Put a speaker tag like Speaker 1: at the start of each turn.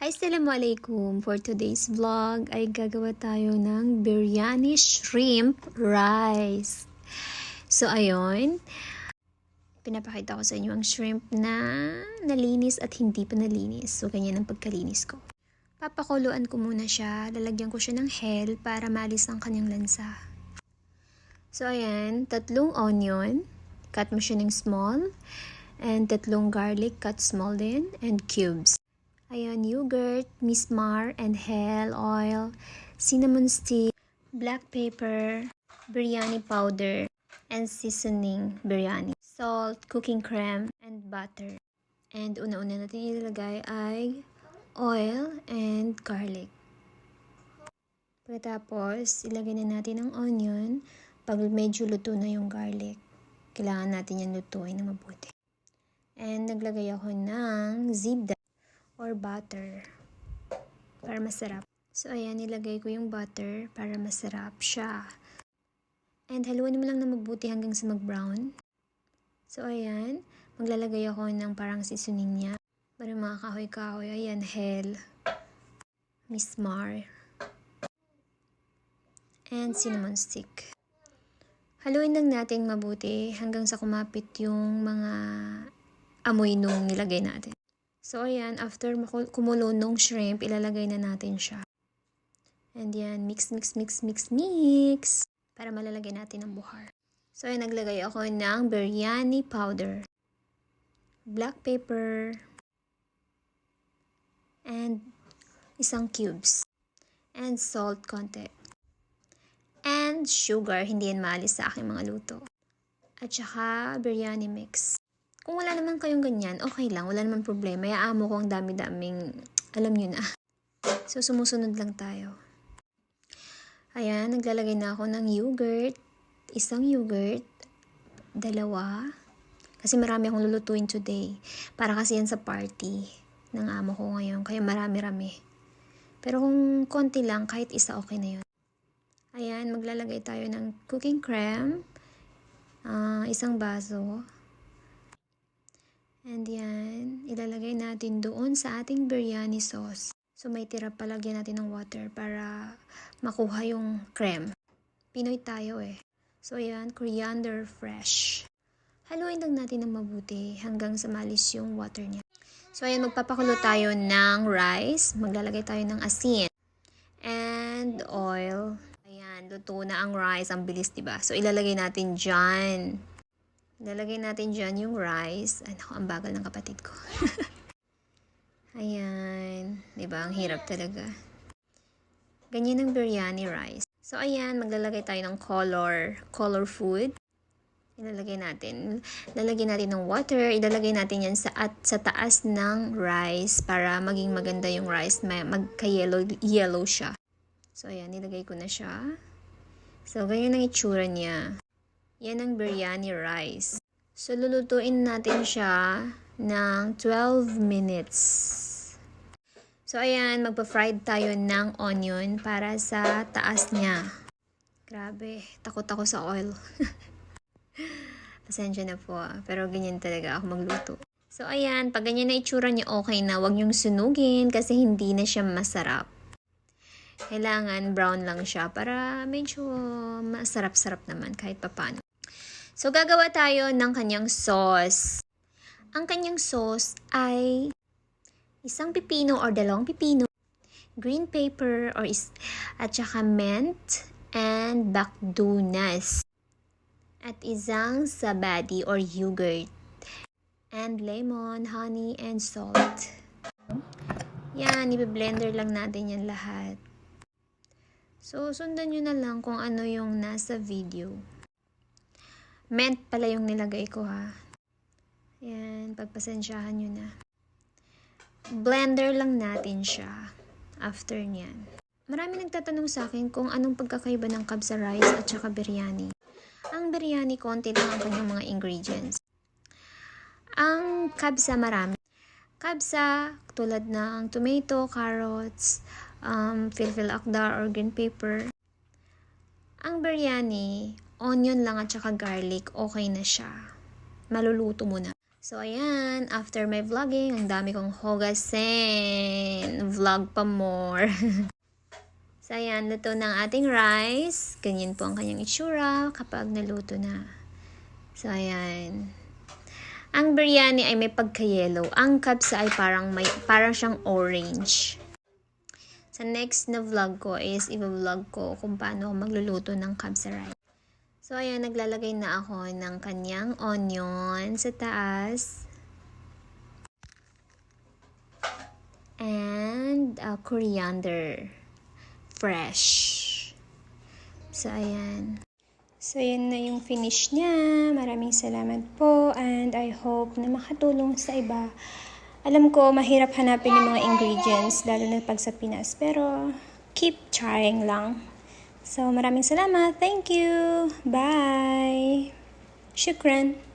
Speaker 1: Assalamualaikum! For today's vlog ay gagawa tayo ng biryani shrimp rice. So ayun, pinapakita ko sa inyo ang shrimp na nalinis at hindi pa nalinis. So ganyan ang pagkalinis ko. Papakuluan ko muna siya, lalagyan ko siya ng hell para maalis ang kanyang lansa. So ayan, 3 onion, cut mo siya ng small, and 3 garlic, cut small din, and cubes. Ayan, yogurt, mismar, and hell oil, cinnamon stick, black pepper, biryani powder, and seasoning biryani, salt, cooking cream, and butter. And una-una natin ilalagay ay oil and garlic. Pagkatapos, ilagay na natin ang onion. Pag medyo luto na yung garlic, kailangan natin yan lutuin na mabuti. And naglagay ako ng zebda or butter para masarap. So ayan, nilagay ko yung butter para masarap siya. And haluan mo lang na mabuti hanggang sa mag-brown. So ayan, maglalagay ako ng parang seasoning niya. Para mga kahoy-kahoy. Ayan, hell, mismar, and cinnamon stick. Haluin lang natin mabuti hanggang sa kumapit yung mga amoy nung nilagay natin. So, ayan, after kumulo nung shrimp, ilalagay na natin siya. And yan, mix, mix, mix, mix, mix. Para malalagay natin ang buhar. So, ayan, naglagay ako ng biryani powder, black pepper, and 1 cubes, and salt konti. And sugar, hindi yan maalis sa aking mga luto. At saka, biryani mix. Kung wala naman kayong ganyan, okay lang. Wala naman problema. Iaamo ko ang dami-daming, alam nyo na. So, sumusunod lang tayo. Ayan, naglalagay na ako ng yogurt. 1 yogurt. 2. Kasi marami akong lulutuin today. Para kasi yan sa party ng amo ko ngayon. Kaya marami-rami. Pero kung konti lang, kahit 1, okay na yun. Ayan, maglalagay tayo ng cooking cream. 1 baso. And yan, ilalagay natin doon sa ating biryani sauce. So may tira, palagyan natin ng water para makuha yung cream. Pinoy tayo eh. So yan, coriander fresh. Haluin lang natin ng mabuti hanggang sa malis yung water niya. So ayan, magpapakulo tayo ng rice. Maglalagay tayo ng asin and oil. Ayan, luto na ang rice. Ang bilis, diba? So ilalagay natin dyan. Lalagay natin dyan yung rice. Ay, naku, ang bagal ng kapatid ko. Ayan. Diba? Ang hirap talaga. Ganyan ang biryani rice. So, ayan. Maglalagay tayo ng color food. Ilalagay natin. Lalagay natin ng water. Ilalagay natin yan sa taas ng rice para maging maganda yung rice. Magka-yellow siya. So, ayan. Nilagay ko na siya. So, ganyan ang itsura niya. Yan ang biryani rice. So, lulutuin natin siya ng 12 minutes. So, ayan, magpa-fried tayo ng onion para sa taas niya. Grabe, takot ako sa oil. Pasensya na po, pero ganyan talaga ako magluto. So, ayan, pag ganyan na itsura niya, okay na. Huwag niyong sunugin kasi hindi na siya masarap. Kailangan brown lang siya para medyo masarap-sarap naman kahit papano. So, gagawa tayo ng kanyang sauce. Ang kanyang sauce ay 1 pipino or 2 pipino, green pepper at saka mint and bakdunas, at 1 sabadi or yogurt, and lemon, honey, and salt. Yan, i-blender lang natin yan lahat. So, sundan nyo na lang kung ano yung nasa video. Mint pala yung nilagay ko ha. Yan, pagpasensyahan nyo na. Blender lang natin siya after nyan. Marami nagtatanong sa akin kung anong pagkakaiba ng kabsa rice at saka biryani. Ang biryani, konti lang ang kanyang mga ingredients. Ang kabsa marami. Kabsa, tulad ng tomato, carrots, filfil akdar or green pepper. Ang biryani, onion lang at saka garlic, okay na siya. Maluluto mo na. So, ayan, after my vlogging, ang dami kong hugasin. vlog pa more. So, ayan, luto ng ating rice. Ganyan po ang kanyang itsura kapag naluto na. So, ayan. Ang biryani ay may pagka-yellow. Ang kabsa ay parang siyang orange. Sa next na vlog ko is i-vlog ko kung paano magluluto ng kabsa rice. So, ayan, naglalagay na ako ng kanyang onion sa taas. And coriander. Fresh. So, ayan. So, yan na yung finish niya. Maraming salamat po. And I hope na makatulong sa iba. Alam ko, mahirap hanapin yung mga ingredients, lalo na pag sa Pinas. Pero, keep trying lang. So, maraming salamat. Thank you. Bye. Shukran.